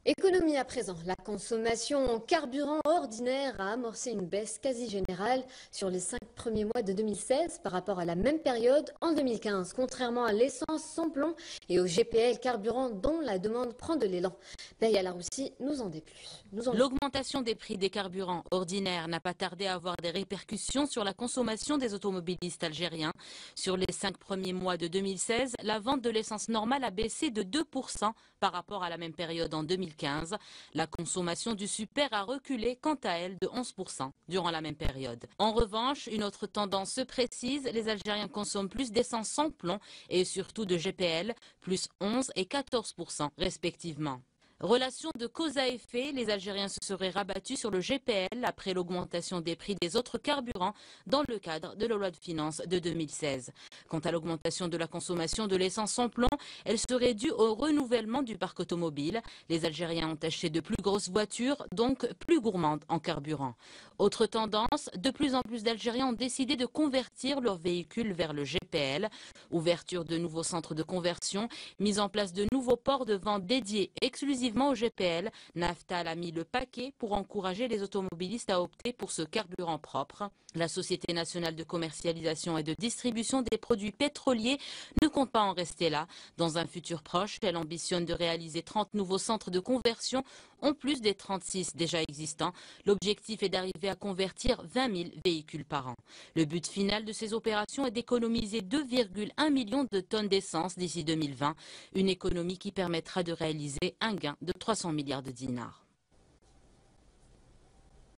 Économie à présent. La consommation en carburant ordinaire a amorcé une baisse quasi générale sur les 5 premiers mois de 2016 par rapport à la même période en 2015, contrairement à l'essence sans plomb et au GPL carburant dont la demande prend de l'élan. Naya Laroussi nous en dit plus. L'augmentation des prix des carburants ordinaires n'a pas tardé à avoir des répercussions sur la consommation des automobilistes algériens. Sur les 5 premiers mois de 2016, la vente de l'essence normale a baissé de 2% par rapport à la même période en 2015. La consommation du super a reculé quant à elle de 11% durant la même période. En revanche, une autre tendance se précise, les Algériens consomment plus d'essence sans plomb et surtout de GPL, plus 11 et 14% respectivement. Relation de cause à effet, les Algériens se seraient rabattus sur le GPL après l'augmentation des prix des autres carburants dans le cadre de la loi de finances de 2016. Quant à l'augmentation de la consommation de l'essence sans plomb, elle serait due au renouvellement du parc automobile. Les Algériens ont acheté de plus grosses voitures, donc plus gourmandes en carburant. Autre tendance, de plus en plus d'Algériens ont décidé de convertir leurs véhicules vers le GPL. Ouverture de nouveaux centres de conversion, mise en place de nouveaux ports de vente dédiés exclusivement au GPL, Naftal a mis le paquet pour encourager les automobilistes à opter pour ce carburant propre. La Société nationale de commercialisation et de distribution des produits pétroliers ne compte pas en rester là. Dans un futur proche, elle ambitionne de réaliser 30 nouveaux centres de conversion, en plus des 36 déjà existants. L'objectif est d'arriver à convertir 20 000 véhicules par an. Le but final de ces opérations est d'économiser 2,1 millions de tonnes d'essence d'ici 2020, une économie qui permettra de réaliser un gain de 300 milliards de dinars.